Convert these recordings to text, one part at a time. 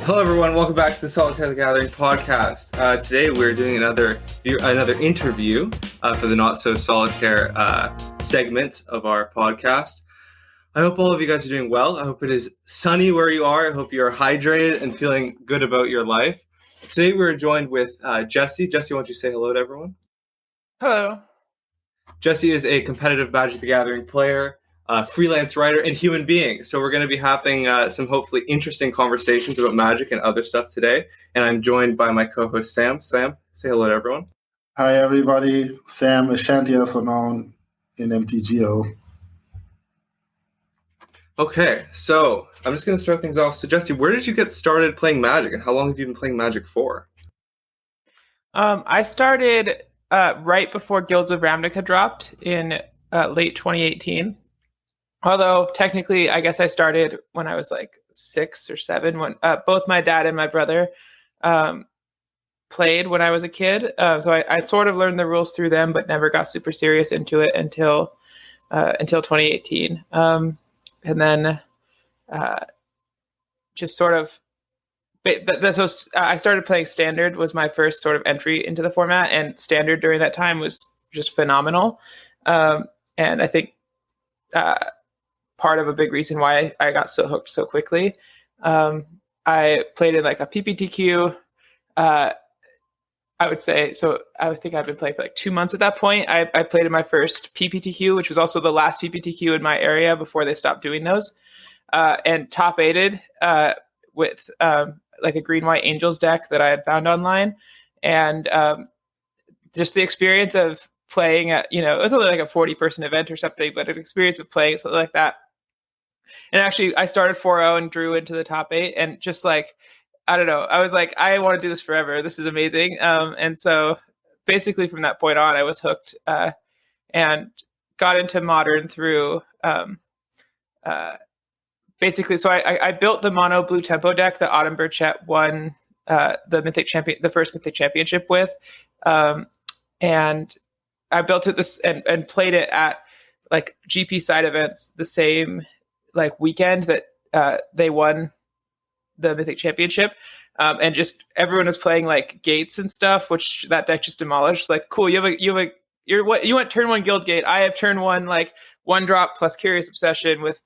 Hello, everyone. Welcome back to the Solitaire the Gathering podcast. Today, we're doing another interview for the Not So Solitaire segment of our podcast. I hope all of you guys are doing well. I hope it is sunny where you are. I hope you are hydrated and feeling good about your life. Today, we're joined with Jesse. Jesse, why don't you say hello to everyone? Hello. Jesse is a competitive Magic the Gathering player, freelance writer, and human being. So we're going to be having some hopefully interesting conversations about Magic and other stuff today. And I'm joined by my co-host, Sam. Sam, say hello to everyone. Hi, everybody. Sam Ashanti, also known in MTGO. Okay, so I'm just going to start things off. So, Jesse, where did you get started playing Magic, and how long have you been playing Magic for? I started right before Guilds of Ravnica dropped in late 2018. Although, technically, I guess I started when I was like 6 or 7, when both my dad and my brother played when I was a kid. So I sort of learned the rules through them, but never got super serious into it until 2018. And then just sort of, I started playing Standard, was my first sort of entry into the format, and Standard during that time was just phenomenal. And I think part of a big reason why I got so hooked so quickly. I played in like a PPTQ. I would say, so I think I've been playing for like 2 months at that point. I played in my first PPTQ, which was also the last PPTQ in my area before they stopped doing those, and top aided with like a green-white Angels deck that I had found online. And just the experience of playing at, it was only like a 40-person event or something, but an experience of playing something like that. And actually, I started 4-0 and drew into the top 8, and just like, I don't know, I was like, I want to do this forever. This is amazing. And so basically from that point on, I was hooked and got into Modern through basically. So I built the mono blue tempo deck that Autumn Burchett won the first Mythic Championship with. And I built it and played it at like GP side events the same like weekend that they won the Mythic Championship, and just everyone was playing like Gates and stuff, which that deck just demolished. Like, cool, you went turn 1 Guild Gate. I have turn 1 like 1-drop plus Curious Obsession with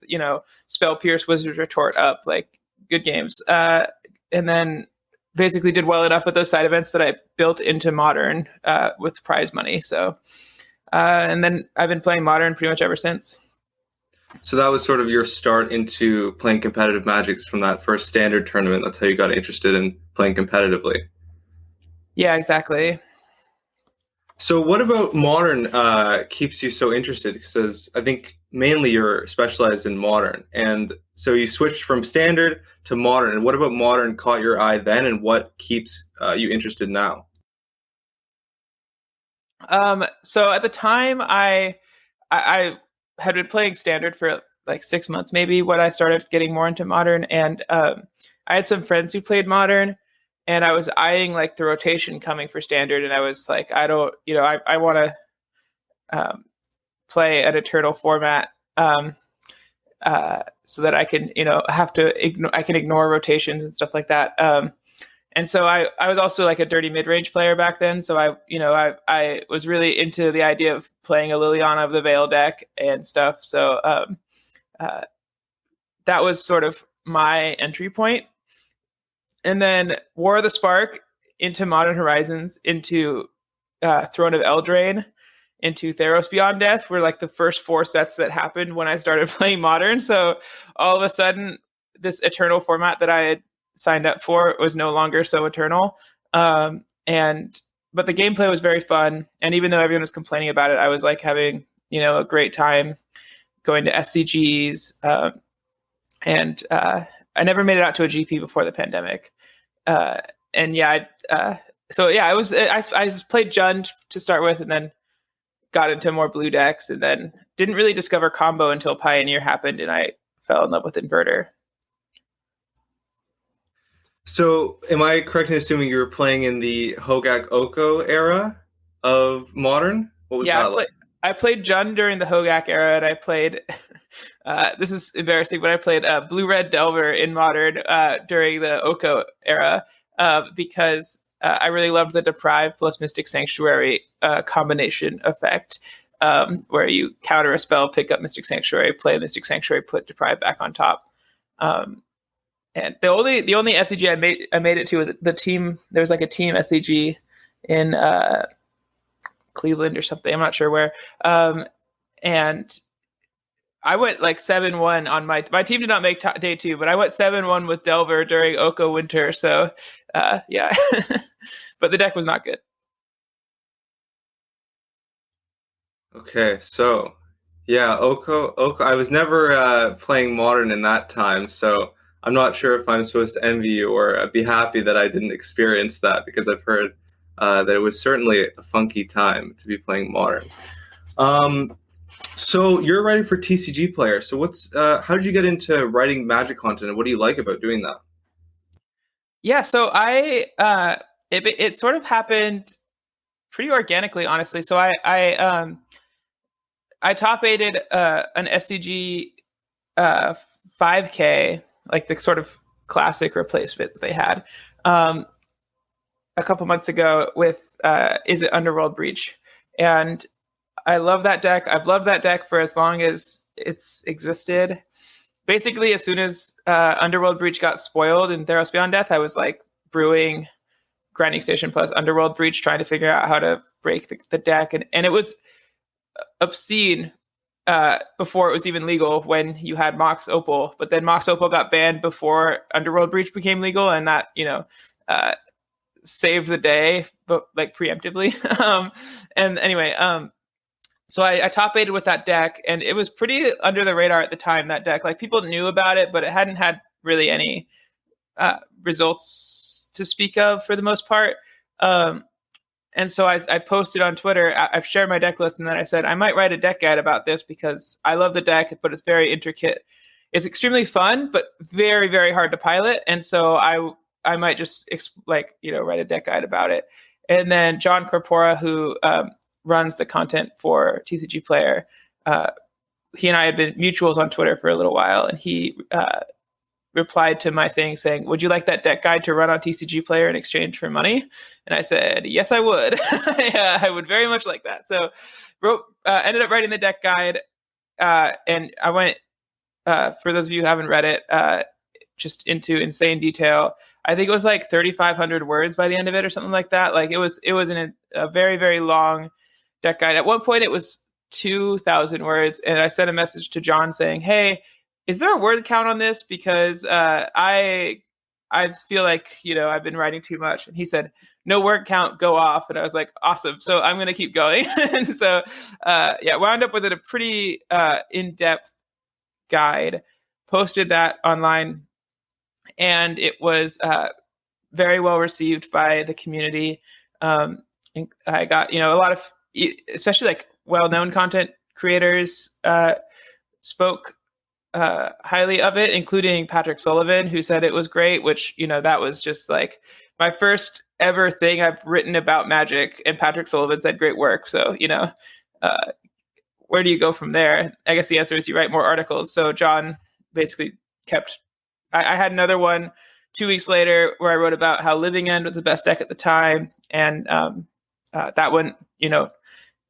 Spell Pierce, Wizard's Retort up, like good games. And then basically did well enough with those side events that I built into Modern with prize money. So and then I've been playing Modern pretty much ever since. So that was sort of your start into playing competitive Magic from that first Standard tournament. That's how you got interested in playing competitively. Yeah, exactly. So what about Modern keeps you so interested? Because I think mainly you're specialized in Modern. And so you switched from Standard to Modern. And what about Modern caught your eye then? And what keeps you interested now? So at the time, I had been playing Standard for like 6 months, maybe, when I started getting more into Modern. And I had some friends who played Modern, and I was eyeing like the rotation coming for Standard. And I was like, I want to play an Eternal format so that I can, I can ignore rotations and stuff like that. And so I was also like a dirty mid-range player back then. So I was really into the idea of playing a Liliana of the Veil deck and stuff. So that was sort of my entry point. And then War of the Spark into Modern Horizons, into Throne of Eldraine, into Theros Beyond Death were like the first 4 sets that happened when I started playing Modern. So all of a sudden, this Eternal format that I had signed up for was no longer so eternal. But the gameplay was very fun. And even though everyone was complaining about it, I was like having, a great time going to SCGs. And I never made it out to a GP before the pandemic. I played Jund to start with, and then got into more blue decks, and then didn't really discover combo until Pioneer happened, and I fell in love with Inverter. So am I correct in assuming you were playing in the Hogak Oko era of Modern? What was that like? I played Jund during the Hogak era, and I played. This is embarrassing, but I played Blue Red Delver in Modern during the Oko era because I really loved the Deprive plus Mystic Sanctuary combination effect, where you counter a spell, pick up Mystic Sanctuary, play Mystic Sanctuary, put Deprive back on top. And the only SCG I made it to was the team. There was like a team SCG in Cleveland or something. I'm not sure where. And I went like 7-1 on my team did not make day 2, but I went 7-1 with Delver during Oko Winter. So yeah, but the deck was not good. Okay, so yeah, Oko. I was never playing Modern in that time, so I'm not sure if I'm supposed to envy you or be happy that I didn't experience that, because I've heard that it was certainly a funky time to be playing Modern. So you're writing for TCG Player. So how did you get into writing Magic content, and what do you like about doing that? Yeah, so it sort of happened pretty organically, honestly. So I top aided an SCG 5K, like the sort of classic replacement that they had a couple months ago with Is It Underworld Breach? And I love that deck. I've loved that deck for as long as it's existed. Basically, as soon as Underworld Breach got spoiled in Theros Beyond Death, I was like brewing Grinding Station plus Underworld Breach, trying to figure out how to break the deck. And it was obscene before it was even legal when you had Mox Opal. But then Mox Opal got banned before Underworld Breach became legal, and that, saved the day, but like preemptively. And anyway, so I top aided with that deck, and it was pretty under the radar at the time, that deck. Like, people knew about it, but it hadn't had really any results to speak of for the most part. And so I posted on Twitter, I've shared my deck list, and then I said, I might write a deck guide about this because I love the deck, but it's very intricate. It's extremely fun, but very, very hard to pilot. And so I might just write a deck guide about it. And then John Corpora, who runs the content for TCG Player, he and I had been mutuals on Twitter for a little while, and he replied to my thing saying, would you like that deck guide to run on TCG Player in exchange for money? And I said, yes, I would. Yeah, I would very much like that. So ended up writing the deck guide, and I went, for those of you who haven't read it, just into insane detail. I think it was like 3,500 words by the end of it or something like that. Like, it was in a very, very long deck guide. At one point it was 2,000 words. And I sent a message to John saying, hey, is there a word count on this? Because I feel like, I've been writing too much. And he said, no word count, go off. And I was like, awesome. So I'm going to keep going. And so, wound up with a pretty in-depth guide, posted that online, and it was very well received by the community. I got, a lot of, especially like well-known content creators spoke highly of it, including Patrick Sullivan, who said it was great, which, that was just like my first ever thing I've written about Magic, and Patrick Sullivan said great work. So, where do you go from there? I guess the answer is you write more articles. So John basically kept, I had another one 2 weeks later where I wrote about how Living End was the best deck at the time. And that one,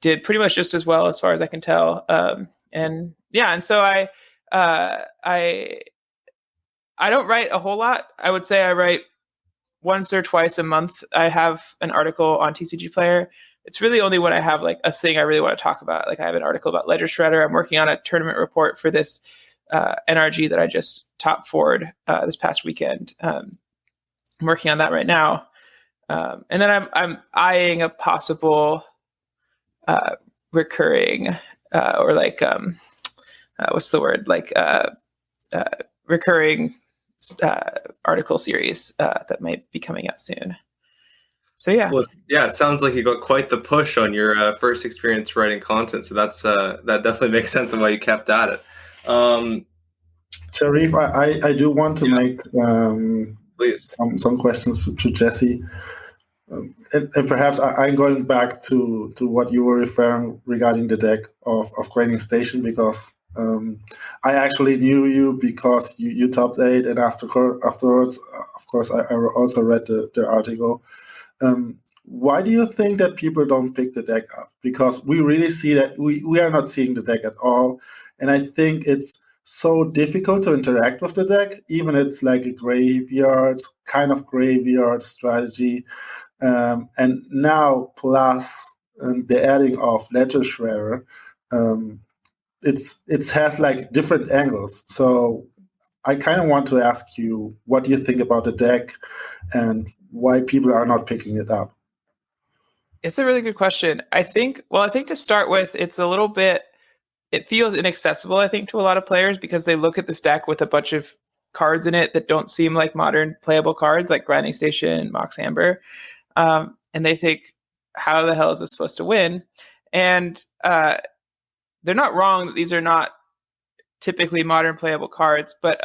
did pretty much just as well as far as I can tell. And so I don't write a whole lot. I would say I write once or twice a month. I have an article on TCG Player. It's really only when I have like a thing I really want to talk about. Like, I have an article about Ledger Shredder. I'm working on a tournament report for this NRG that I just top forward this past weekend. I'm working on that right now. And then I'm eyeing a possible recurring or like what's the word, like recurring article series that might be coming out soon. So yeah. Well, yeah, it sounds like you got quite the push on your first experience writing content. So that's that definitely makes sense of why you kept at it. Sharif, I do want to make please some questions to Jesse. And perhaps I'm going back to what you were referring regarding the deck of Graining Station, because I actually knew you because you topped 8, and afterwards, of course, I also read the article. Why do you think that people don't pick the deck up? Because we really see that we are not seeing the deck at all, and I think it's so difficult to interact with the deck, even it's like a kind of graveyard strategy. And now, plus the adding of Ledger Shredder, it has like different angles. So I kind of want to ask you what you think about the deck and why people are not picking it up. It's a really good question. I think to start with, it feels inaccessible, I think, to a lot of players because they look at this deck with a bunch of cards in it that don't seem like modern playable cards, like Grinding Station, Mox Amber. And they think, how the hell is this supposed to win? And they're not wrong that these are not typically modern playable cards, but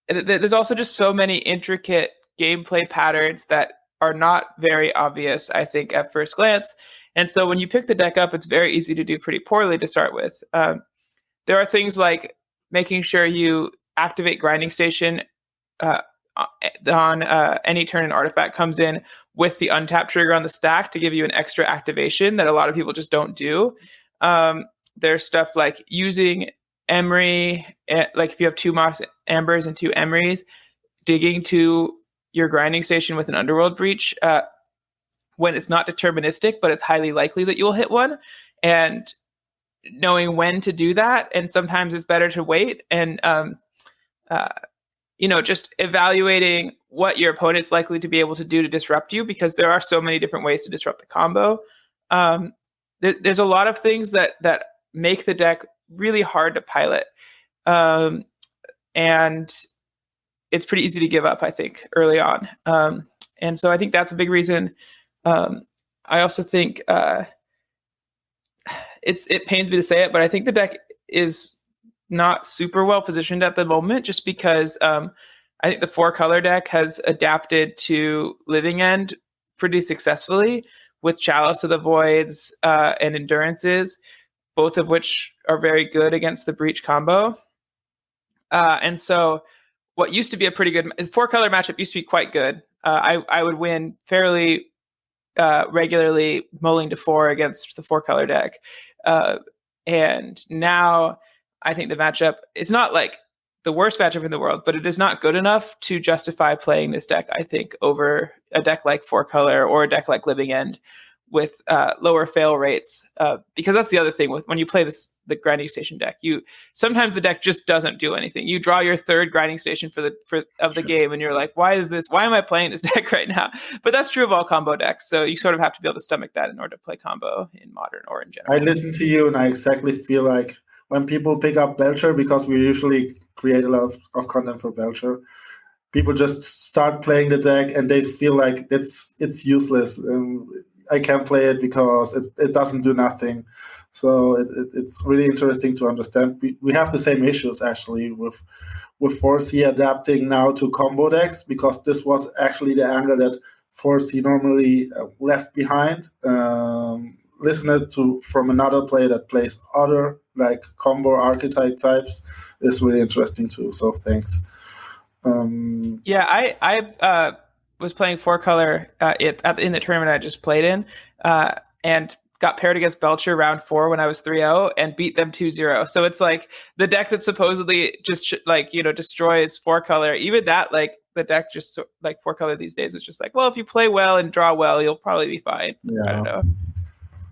there's also just so many intricate gameplay patterns that are not very obvious, I think, at first glance. And so when you pick the deck up, it's very easy to do pretty poorly to start with. There are things like making sure you activate Grinding Station on any turn an artifact comes in with the untap trigger on the stack to give you an extra activation that a lot of people just don't do. There's stuff like using Emery, like if you have 2 Mox Ambers and 2 Emerys, digging to your Grinding Station with an Underworld Breach when it's not deterministic, but it's highly likely that you'll hit one, and knowing when to do that. And sometimes it's better to wait, and just evaluating what your opponent's likely to be able to do to disrupt you, because there are so many different ways to disrupt the combo. There's a lot of things that make the deck really hard to pilot. And it's pretty easy to give up, I think, early on. And so I think that's a big reason. I also think it pains me to say it, but I think the deck is not super well positioned at the moment, just because I think the 4-color deck has adapted to Living End pretty successfully with Chalice of the Voids and Endurances, both of which are very good against the Breach combo. And so what used to be a pretty good 4-color matchup used to be quite good. I would win fairly regularly mulling to 4 against the 4-color deck. And now I think the matchup is not like the worst matchup in the world, but it is not good enough to justify playing this deck, I think, over a deck like 4-color or a deck like Living End with lower fail rates. Because that's the other thing with when you play the Grinding Station deck. Sometimes the deck just doesn't do anything. You draw your 3rd Grinding Station of the game, and you're like, why am I playing this deck right now? But that's true of all combo decks. So you sort of have to be able to stomach that in order to play combo in Modern or in general. I listen to you, and I exactly feel like when people pick up Belcher, because we usually create a lot of content for Belcher, people just start playing the deck and they feel like it's useless. I can't play it because it doesn't do nothing. So it's really interesting to understand. We have the same issues actually with 4C adapting now to combo decks, because this was actually the angle that 4C normally left behind. Listening to from another player that plays other like combo archetype types is really interesting too. So thanks. Yeah, I was playing 4-color in the tournament I just played in, and got paired against Belcher round 4 when I was 3-0 and beat them 2-0. So it's like the deck that supposedly just destroys 4-color. Even that, like the deck just like 4-color these days is just like, well, if you play well and draw well, you'll probably be fine. Yeah. I don't know.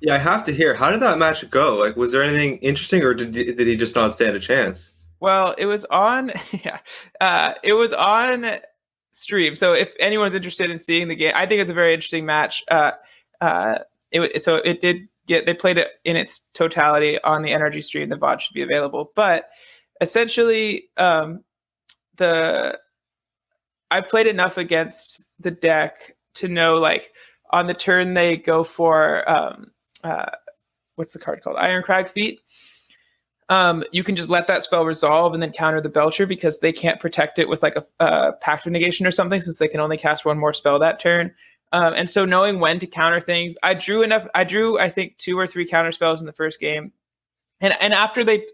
Yeah, I have to hear. How did that match go? Like, was there anything interesting, or did he just not stand a chance? Well, it was on. It was on stream. So if anyone's interested in seeing the game, I think it's a very interesting match. They played it in its totality on the Energy stream. The VOD should be available. But essentially, I played enough against the deck to know, like, on the turn they go for what's the card called? Ironcrag Feat. You can just let that spell resolve and then counter the Belcher, because they can't protect it with like a Pact of Negation or something, since they can only cast one more spell that turn. And so knowing when to counter things, I drew, I think, 2 or 3 counter spells in the first game. And after they,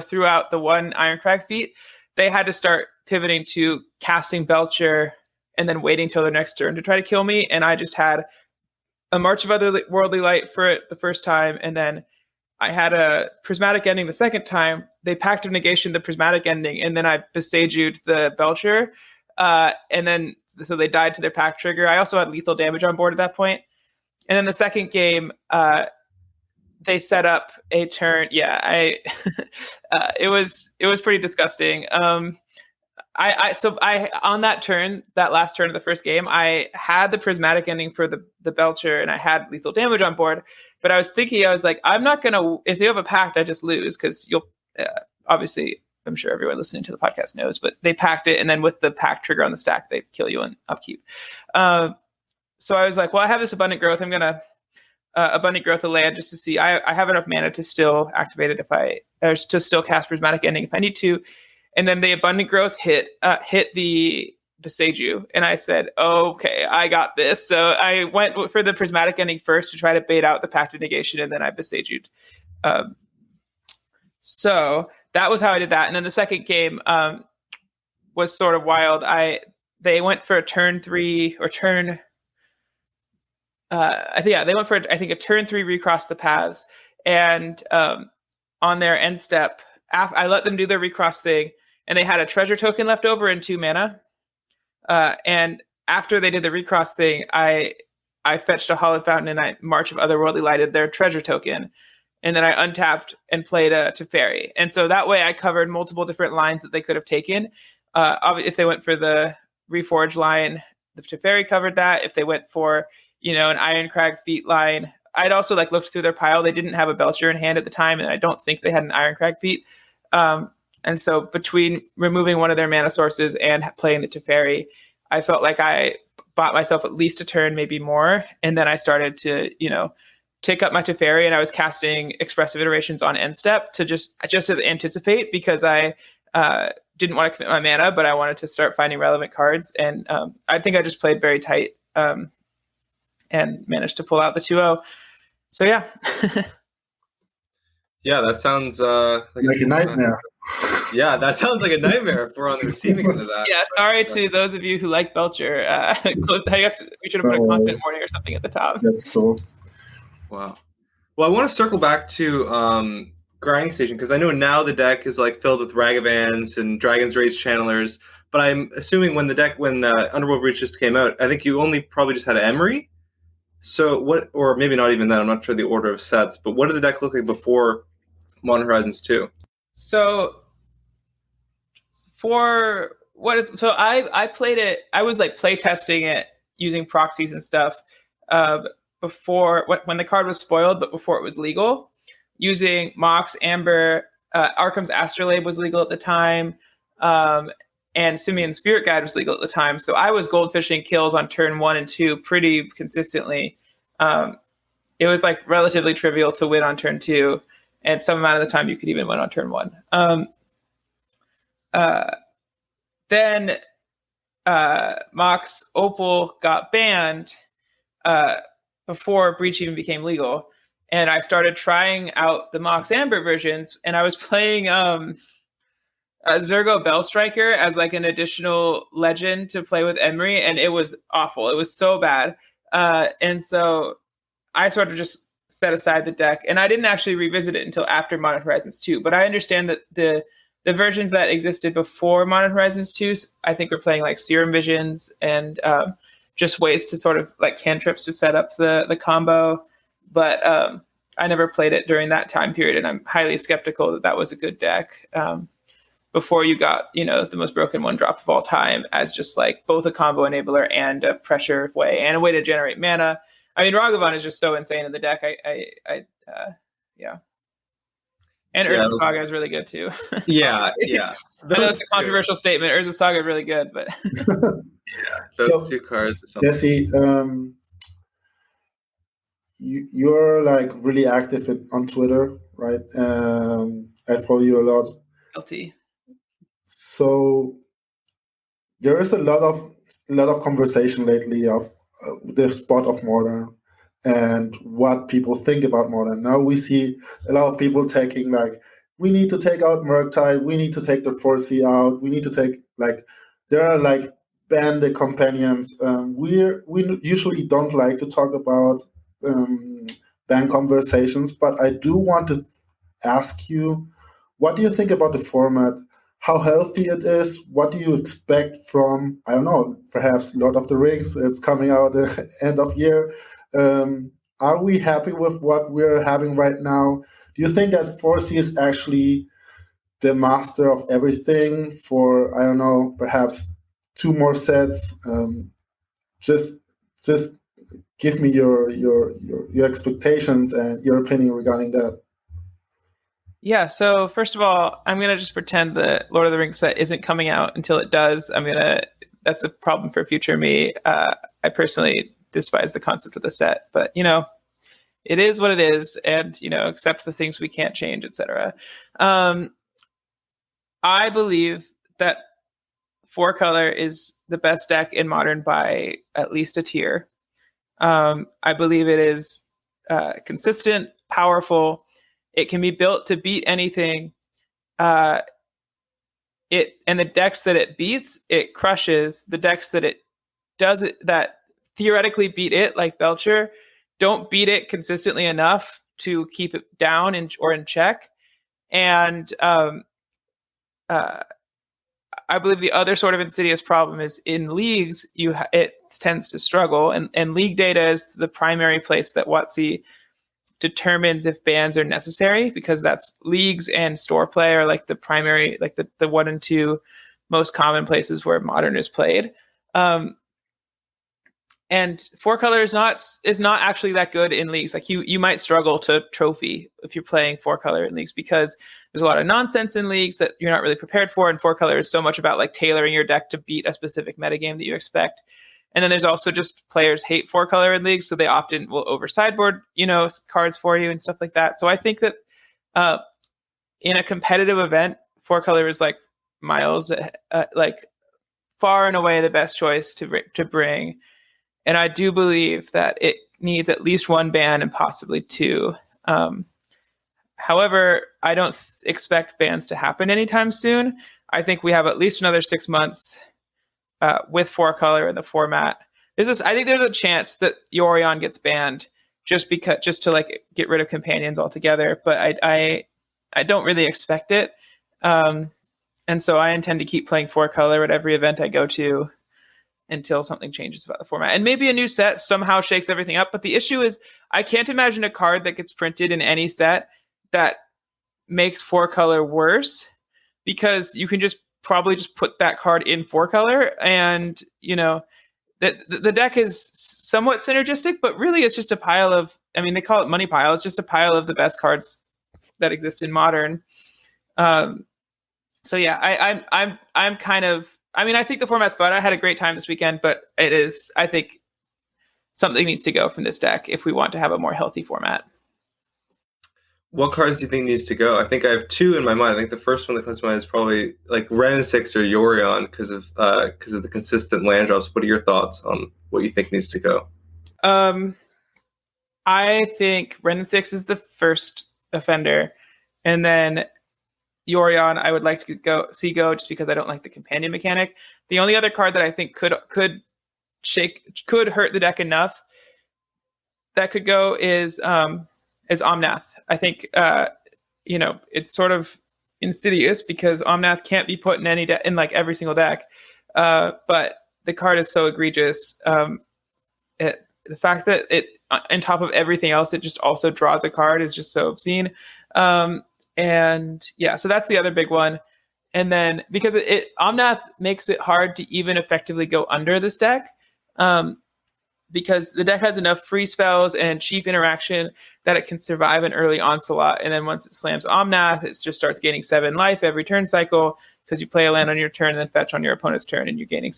threw out the one Ironcrag feat, they had to start pivoting to casting Belcher and then waiting till their next turn to try to kill me. And I just had a March of Otherworldly Light for it the first time, and then I had a Prismatic Ending the second time. They Pact of Negation the Prismatic Ending, and then I Besaged the Belcher. And then, so they died to their Pact trigger. I also had lethal damage on board at that point. And then the second game, they set up a turn. Yeah, it was pretty disgusting. So on that turn, that last turn of the first game, I had the Prismatic Ending for the Belcher, and I had lethal damage on board. But I was thinking, I'm not gonna. If you have a Pact, I just lose, because you'll obviously. I'm sure everyone listening to the podcast knows, but they packed it, and then with the Pact trigger on the stack, they kill you in upkeep. So I was like, well, I have this Abundant Growth. I'm gonna Abundant Growth a land just to see. I have enough mana to still activate it to still cast Prismatic Ending if I need to. And then the Abundant Growth hit the Besage You, and I said, okay, I got this. So I went for the Prismatic Ending first to try to bait out the Pact of Negation, and then I Besage You. So that was how I did that. And then the second game was sort of wild. They went for a turn 3 or turn. They went for a turn 3 recross the paths, and on their end step, I let them do their recross thing, and they had a treasure token left over and 2 mana. And after they did the recross thing, I fetched a Hallowed Fountain, and I March of Otherworldly Lighted their treasure token. And then I untapped and played a Teferi. And so that way I covered multiple different lines that they could have taken. If they went for the Reforge line, the Teferi covered that. If they went for, an Ironcrag feat line, I'd also looked through their pile. They didn't have a Belcher in hand at the time, and I don't think they had an Ironcrag feat. And so between removing one of their mana sources and playing the Teferi, I felt like I bought myself at least a turn, maybe more. And then I started to, take up my Teferi, and I was casting Expressive Iterations on end step to just as anticipate, because I didn't want to commit my mana, but I wanted to start finding relevant cards. And I think I just played very tight and managed to pull out the 2-0. So yeah. Yeah, that sounds like a nightmare. Yeah, that sounds like a nightmare if we're on the receiving end of that. Yeah, sorry to those of you who like Belcher. I guess we should have put a content warning or something at the top. That's cool. Wow. Well, I want to circle back to Grinding Station, because I know now the deck is filled with Ragavans and Dragon's Rage Channelers, but I'm assuming when Underworld Breach just came out, I think you only probably just had Emery. So what, or maybe not even that, I'm not sure the order of sets, but what did the deck look like before Modern Horizons 2? So I played it, I was play testing it using proxies and stuff before, when the card was spoiled, but before it was legal, using Mox, Amber, Arkham's Astrolabe was legal at the time, and Simeon's Spirit Guide was legal at the time. So I was goldfishing kills on turn 1 and 2 pretty consistently. It was relatively trivial to win on turn 2, and some amount of the time you could even win on turn 1. Then Mox Opal got banned before Breach even became legal, and I started trying out the Mox Amber versions, and I was playing Zergo Bellstriker as an additional legend to play with Emery, and it was awful. It was so bad. And so I sort of just set aside the deck, and I didn't actually revisit it until after Modern Horizons 2, but I understand that the versions that existed before Modern Horizons 2, I think were playing Serum Visions and just ways to sort of cantrips to set up the combo. But I never played it during that time period, and I'm highly skeptical that was a good deck. Before you got, the most broken 1-drop of all time as just both a combo enabler and a pressure way and a way to generate mana. I mean, Ragavan is just so insane in the deck. Yeah. And Urza Saga is really good too. Yeah. I know it's a controversial statement. Urza Saga is really good, but those two cards or something. Jesse, you're really active on Twitter, right? I follow you a lot. Guilty. So there is a lot of conversation lately of the spot of Modern and what people think about Modern. Now we see a lot of people taking like, we need to take out Murktide, we need to take the 4C out, we need to take like, there are like ban the companions. We usually don't like to talk about ban conversations, but I do want to ask you, what do you think about the format? How healthy it is? What do you expect from, I don't know, perhaps Lord of the Rings? It's coming out end of year. Are we happy with what we're having right now? Do you think that 4C is actually the master of everything for, I don't know, perhaps 2 more sets? Just give me your expectations and your opinion regarding that. Yeah, so first of all, I'm going to just pretend that Lord of the Rings set isn't coming out until it does. That's a problem for future me. I personally despise the concept of the set, but, it is what it is, and, accept the things we can't change, etc. I believe that 4-color is the best deck in Modern by at least a tier. I believe it is consistent, powerful. It can be built to beat anything. And the decks that it beats, it crushes. The decks that it does it that theoretically beat it, like Belcher, don't beat it consistently enough to keep it down or in check. And I believe the other sort of insidious problem is in leagues, it tends to struggle, and league data is the primary place that WotC determines if bans are necessary, because that's leagues and store play are like the primary, like the 1 and 2 most common places where Modern is played. And 4-color is not actually that good in leagues. Like you might struggle to trophy if you're playing 4-color in leagues, because there's a lot of nonsense in leagues that you're not really prepared for. And 4-color is so much about like tailoring your deck to beat a specific metagame that you expect. And then there's also just players hate 4-color in leagues, so they often will over sideboard, cards for you and stuff like that. So I think that in a competitive event, 4-color is like miles, like far and away the best choice to bring. And I do believe that it needs at least 1 ban and possibly 2. However, I don't expect bans to happen anytime soon. I think we have at least another 6 months with 4-color in the format. I think there's a chance that Yorion gets banned just to like get rid of companions altogether, but I don't really expect it. And so I intend to keep playing 4-color at every event I go to until something changes about the format. And maybe a new set somehow shakes everything up. But the issue is I can't imagine a card that gets printed in any set that makes 4-color worse, because you can probably just put that card in 4-color, and the deck is somewhat synergistic, but really it's just a pile of, they call it money pile. It's just a pile of the best cards that exist in Modern. So yeah, I'm kind of, I think the format's fun. I had a great time this weekend, but I think something needs to go from this deck if we want to have a more healthy format. What cards do you think needs to go? I think I have 2 in my mind. I think the first one that comes to mind is probably like Ren 6 or Yorion because of the consistent land drops. What are your thoughts on what you think needs to go? I think Ren 6 is the first offender, and then Yorion I would like to go just because I don't like the companion mechanic. The only other card that I think could hurt the deck enough that could go is Omnath. I think it's sort of insidious because Omnath can't be put in in like every single deck, but the card is so egregious. The fact that it, on top of everything else, it just also draws a card is just so obscene. And yeah, so that's the other big one. And then because Omnath makes it hard to even effectively go under this deck, because the deck has enough free spells and cheap interaction that it can survive an early onslaught. And then once it slams Omnath, it just starts gaining 7 life every turn cycle, because you play a land on your turn and then fetch on your opponent's turn, and you're gaining,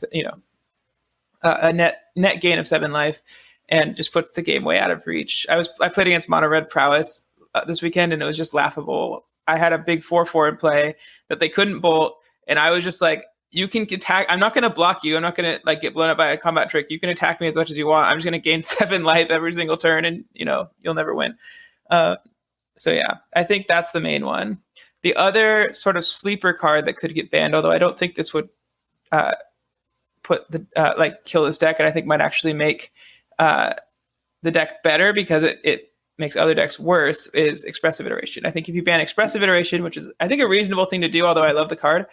a net gain of 7 life, and just puts the game way out of reach. I played against Mono Red Prowess this weekend, and it was just laughable. I had a big 4/4 in play that they couldn't bolt, and I was just like, you can attack. I'm not going to block you. I'm not going to like get blown up by a combat trick. You can attack me as much as you want. I'm just going to gain 7 life every single turn, and you'll never win. So yeah, I think that's the main one. The other sort of sleeper card that could get banned, although I don't think this would kill this deck, and I think might actually make the deck better because it makes other decks worse, is Expressive Iteration. I think if you ban Expressive Iteration, which is I think a reasonable thing to do, although I love the card,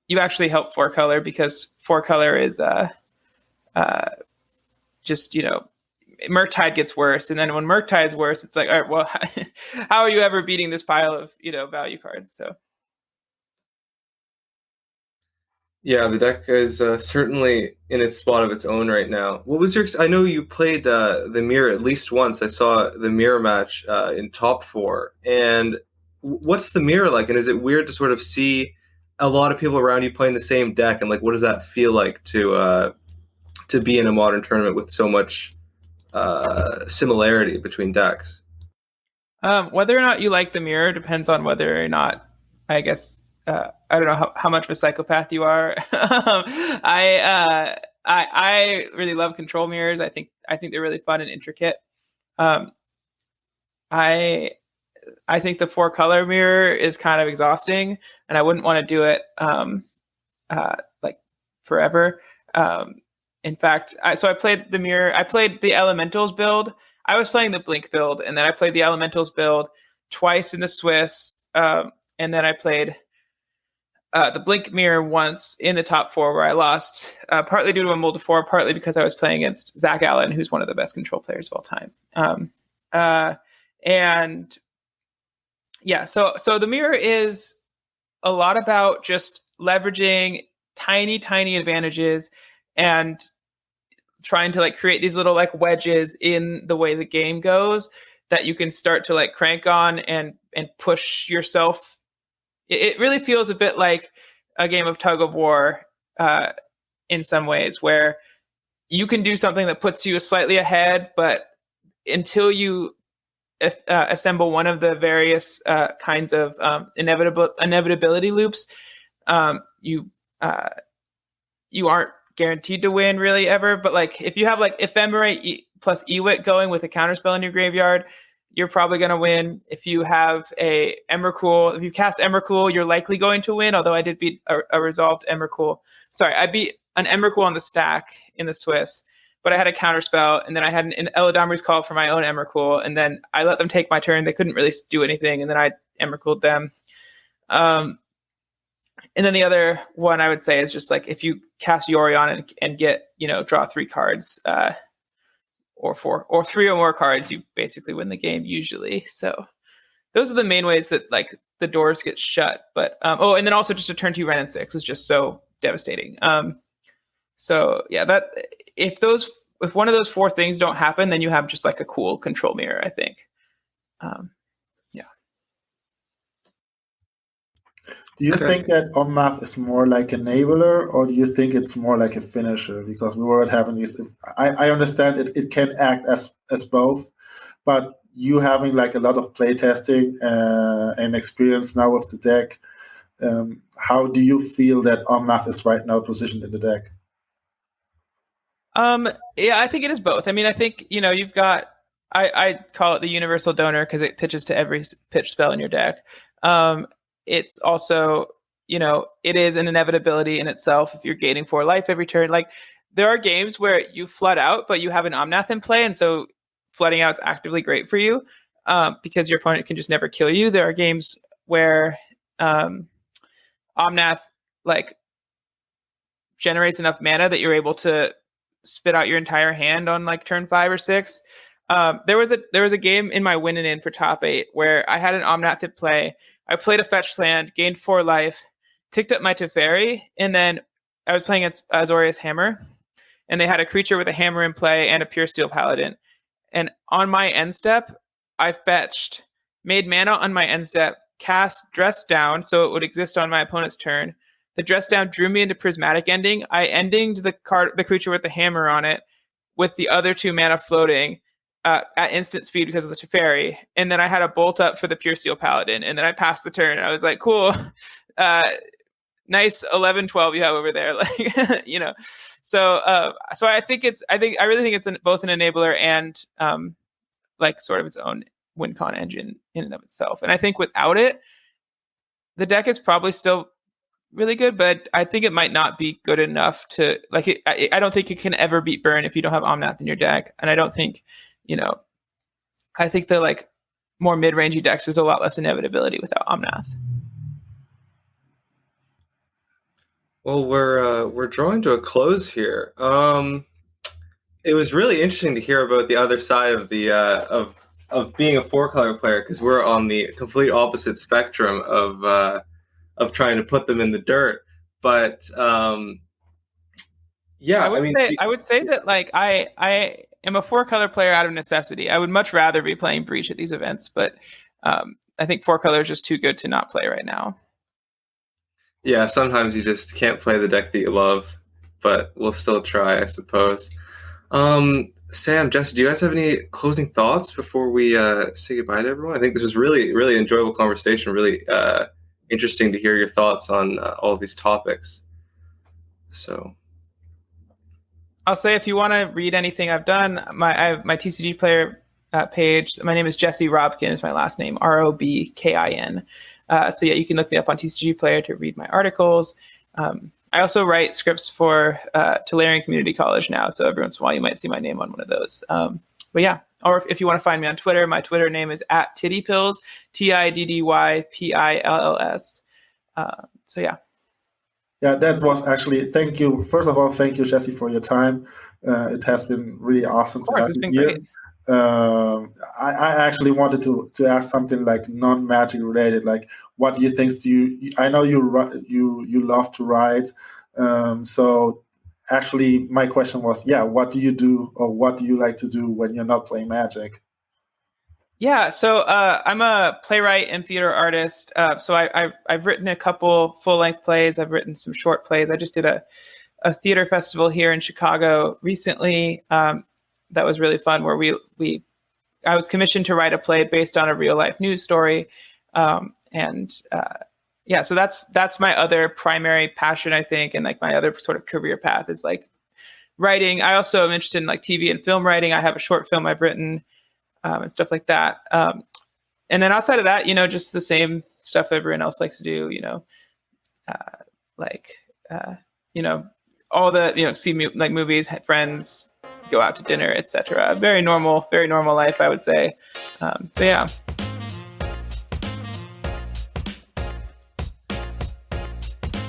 you actually help 4-color, because 4-color is just Murktide gets worse, and then when Murktide's worse, it's like, all right, well, how are you ever beating this pile of value cards? So yeah, the deck is certainly in its spot of its own right now. What was your? I know you played the mirror at least once. I saw the mirror match in top 4. And what's the mirror like? And is it weird to sort of see a lot of people around you playing the same deck? And like, what does that feel like to be in a modern tournament with so much similarity between decks? Whether or not you like the mirror depends on whether or not, I guess, I don't know how much of a psychopath you are. I really love control mirrors. I think they're really fun and intricate. I think the 4-color mirror is kind of exhausting, and I wouldn't want to do it like forever. In fact, I played the mirror. I played the Elementals build. I was playing the Blink build, and then I played the Elementals build twice in the Swiss, and then I played the Blink mirror once in the top 4 where I lost, partly due to a multi-4, partly because I was playing against Zach Allen, who's one of the best control players of all time. And yeah, so the mirror is a lot about just leveraging tiny advantages and trying to like create these little like wedges in the way the game goes that you can start to like crank on and push yourself. It really feels a bit like a game of tug of war in some ways, where you can do something that puts you slightly ahead, but until you assemble one of the various kinds of inevitability loops, you aren't guaranteed to win really ever. But like if you have like Ephemerate plus Ewit going with a counterspell in your graveyard, you're probably going to win. If you have a Emrakul, if you cast Emrakul, you're likely going to win, although I did beat a resolved Emrakul. Sorry, I beat an Emrakul on the stack in the Swiss, but I had a counterspell, and then I had an Eladamri's Call for my own Emrakul, and then I let them take my turn. They couldn't really do anything, and then I Emrakul'd them. And then the other one I would say is just like if you cast Yorion and get, draw 3 cards, or 4 or 3 or more cards, you basically win the game usually. So those are the main ways that like the doors get shut. But and then also just a turn 2 Wrenn and 6 is just so devastating. So yeah, that if one of those 4 things don't happen, then you have just like a cool control mirror, I think. Yeah. Do you think that Omnath is more like an enabler, or do you think it's more like a finisher? Because we were having these. I understand it can act as both, but you having like a lot of playtesting and experience now with the deck, how do you feel that Omnath is right now positioned in the deck? Yeah, I think it is both. I mean, I think you've got. I call it the universal donor because it pitches to every pitch spell in your deck. It's also, it is an inevitability in itself if you're gaining 4 life every turn. Like, there are games where you flood out, but you have an Omnath in play, and so flooding out is actively great for you because your opponent can just never kill you. There are games where Omnath like generates enough mana that you're able to spit out your entire hand on like turn 5 or 6. There was a game in my win and in for top 8 where I had an Omnath in play. I played a fetched land, gained 4 life, ticked up my Teferi, and then I was playing against Azorius Hammer, and they had a creature with a hammer in play and a Pure Steel Paladin. And on my end step, I fetched, made mana on my end step, cast Dress Down so it would exist on my opponent's turn. The Dress Down drew me into Prismatic Ending. I endinged the creature with the hammer on it with the other 2 mana floating at instant speed because of the Teferi, and then I had a bolt up for the Pure Steel Paladin, and then I passed the turn. I was like, cool. nice 11-12 you have over there, like So I really think it's both an enabler and like sort of its own win con engine in and of itself. And I think without it, the deck is probably still really good, but I think it might not be good enough to like it. I don't think you can ever beat Burn if you don't have Omnath in your deck, and I don't think I think the like more mid-rangey decks is a lot less inevitability without Omnath. Well, we're drawing to a close here. It was really interesting to hear about the other side of the of being a 4-color player, because we're on the complete opposite spectrum of trying to put them in the dirt. But yeah, I would say that like I am a 4-color player out of necessity. I would much rather be playing Breach at these events, but I think 4-color is just too good to not play right now. Yeah, sometimes you just can't play the deck that you love, but we'll still try, I suppose. Sam, Jesse, do you guys have any closing thoughts before we say goodbye to everyone? I think this was really, really enjoyable conversation, really interesting to hear your thoughts on all of these topics. So I'll say, if you want to read anything I've done, I have my TCG player page. My name is Jesse Robkin, is my last name, Robkin. So yeah, you can look me up on TCG Player to read my articles. I also write scripts for Tolarian Community College now, so every once in a while you might see my name on one of those. But yeah, or if you want to find me on Twitter, my Twitter name is @TiddyPills, TIDDYPILLS. So yeah. Yeah, that was actually, thank you. First of all, thank you, Jesse, for your time. It has been really awesome to have It's been you great. I actually wanted to ask something like non-Magic related. Like, what do you think? I know you love to write. So actually, my question was, what do you do, or what do you like to do when you're not playing Magic? Yeah, so I'm a playwright and theater artist. So I've written a couple full-length plays. I've written some short plays. I just did a theater festival here in Chicago recently. That was really fun, where I was commissioned to write a play based on a real life news story. So that's my other primary passion, I think. And like my other sort of career path is like writing. I also am interested in like TV and film writing. I have a short film I've written and stuff like that. And then outside of that, just the same stuff everyone else likes to do, all the, see like movies, friends, go out to dinner, etc. Very normal life, I would say. So yeah.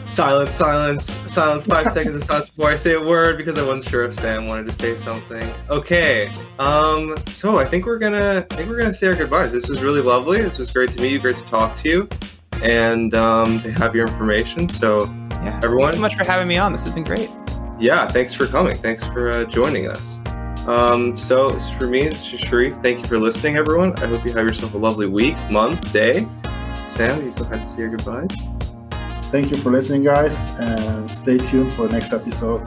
Silence. 5 seconds of silence before I say a word, because I wasn't sure if Sam wanted to say something. Okay. So I think we're gonna say our goodbyes. This was really lovely. This was great to meet you. Great to talk to you, and they have your information. So yeah, everyone, thanks so much for having me on. This has been great. Yeah, thanks for coming. Thanks for joining us. So this is for me. This is Sharif. Thank you for listening, everyone. I hope you have yourself a lovely week, month, day. Sam, you go ahead and say your goodbyes. Thank you for listening, guys, and stay tuned for the next episode.